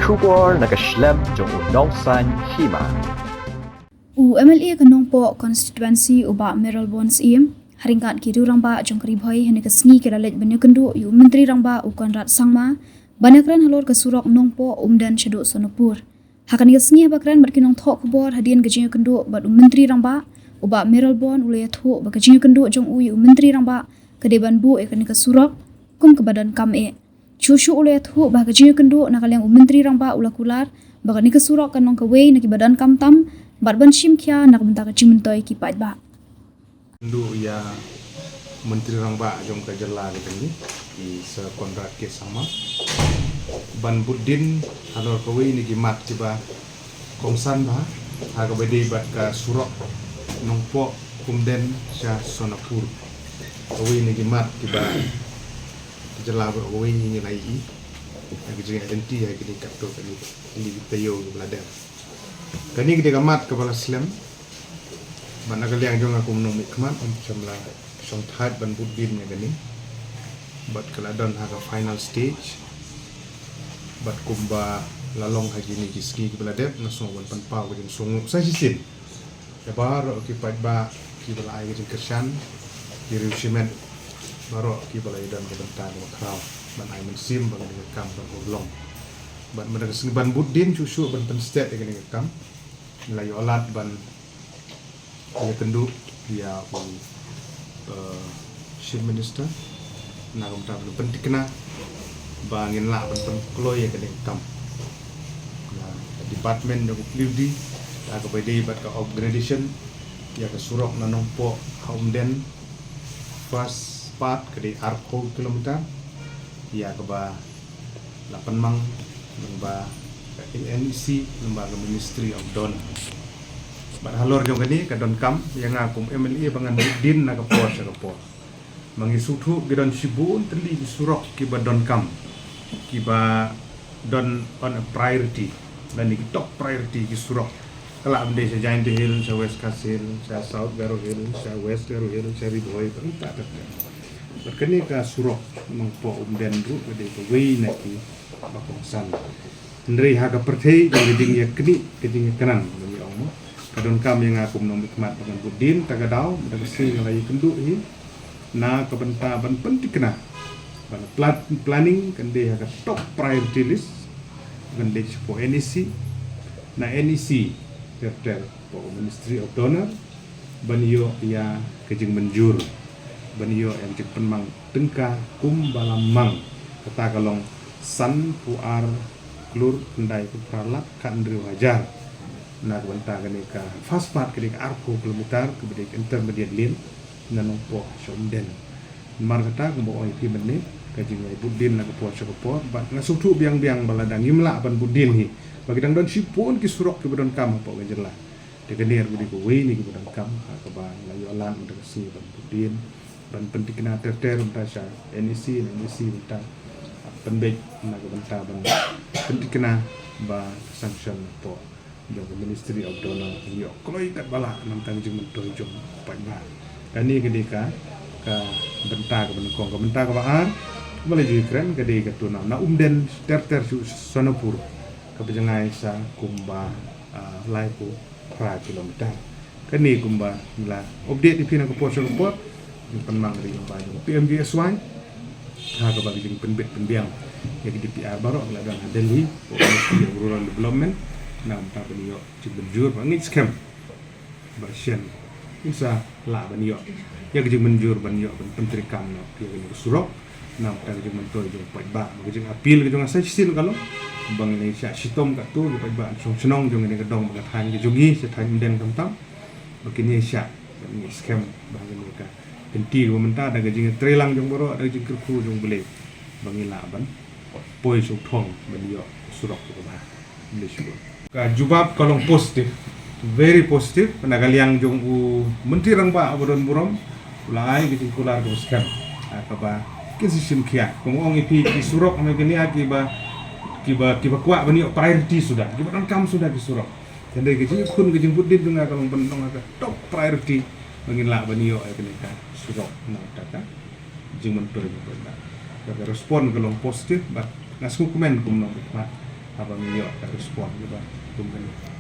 Shubor nakaslem jong unongsan hima. MLA kanong po constituency uba Merrill Bonds haringkat kiru rangba jong karibhoy hene kasngi kiralet banyak kendu menteri rangba Konrad Sangma banakran halor kasurok nong po dan Syeduk Sonopur. Hakan kasngi bakran berkinong thok kubor hadian gajinya kendu bat menteri rangba uba Merrill Bond ulaya thok bagajinya kendu jong menteri rangba kedeban bu ekan kasurok kum ke badan kam Chushu ulaya thok bagajinya kendu nakaliang menteri rangba ulakular bagani kasurok kanong kawei naki badan kam tam Barban Shimkia nak bentar cimentoi kipat ba. Ndu ya menteri rangba jong kajela ni ki se Konrad ke sama ban budin halor kawe ni gimat tiba kongsan ba haga bedi bat ka surok nongpo kumden sya Sonopur kawe ni gimat tiba kajela ba kawe ni lai i lagi jadi identiti ya kini kapto kali ini tayo belader kani kita kamat kepala Islam mana kalian jong aku menung mikmat jumlah song thad ban budin ya kani bat keladon haga final stage bat kumba lalong haji ni kiski kepala dep nasong ban panpau jeng songu sa sisin ya baro ki ba ki bala ai jeng kersan ki riusimen baro ki bala idan kebentar makrau ban ai mensim bang dengan kam ban ulong ban menang ban budin susu ban penstet dengan kam nilai olat ban ya kendu dia chief minister nagam ta ban penting kena bangin la ban kloy dengan kam department yang uploadi aga bedi bat ka organization ya ka surok nanong po haumden first part ke di arko kilometer ya ke ba 8 mang lembaga NEC lembaga Ministry of Don bat halor jong kani ka don kam yang akum MLA bangan din na kapor sa kapor mangisuthu gidon sibun teli surok ki ba don kam ki ba don on a priority dan ni top priority ki surok kala amde sa Giant Hill sa West Kasil sa South Garo Hill sa West Garo Hill sa Riboy perita ta berkini ka surok mengpo den ru gede ko wei na ki bakongsan ndri haga perthei geding ya kini geding kanan bagi omo kadon kam yang aku menom hikmat dengan budin tagadau daga sing ngalai kendu hi na kabenta ban penting kena ban planning kende haga top priority list kende po NEC na NEC terter po Ministry of Donor banyo ya kejing menjur banyo yang penmang tengka kum balamang kata kalong san puar klur pendai kupralat kan dari wajar nak benta kene ka fast part kene ka arko kilometer ke bedek intermediate lane nanong po somden mar kata ko oi pi menit ka jingai budin nak po po bat ngasutu biang-biang baladang imla ban budin hi bagi dang don sipun ki surok ki bedon kam po gajela de kener budi ko we ni ki bedon kam ka ba layolan de si ban budin ban penting kena terter untasha NEC unta penbek nak benta ban penting kena ba sanction po the Ministry of Donor yo kloi kat bala nam tang jing mentoi jong pai ba kani kedika ka benta ka benekong ka benta ka baar bala ji kren kedi ka tuna na den terter Sonopur ka bejangai sa kumba laiku pra kilometer kani kumba la update ipina ko poso ko yung penmang ri ba yung PMDSY ha ka bagi jing penbet penbiang ya di PR baru la dan Delhi rural development nam ta baniyo ci benjur ba ngi scam version isa la baniyo ya jing benjur baniyo ben pentri kam no ya ni surok nam ta jing mentoy jong pai ba jing apil ke jong asa sil kalau bang Indonesia sitom ka tu pai ba song senong jong ni gedong ba than ke jogi se than den tam tam begini sya ni scam ba ni ka kenti ko menta da jing trelang jong boro da jing kerku jong bele bangila ban poi sok thong baniyo surok ko ba Malaysia ka jubab kalong positif very positif penagaliang jong u menteri rangba abodon burom ulai gitu kular ko scam ka ba kesisim kia kongong ipi ki surok ame gini kiba kuat bani priority sudah kiba kam sudah di surok jadi gejing kun gejing budin dengan kalong bentong aga top priority mengila bani yo kene ka surok na taka jing mentor ko ba respon kalong positif but ngasku komen kum no apa minyo ka respond di ba? Tumben.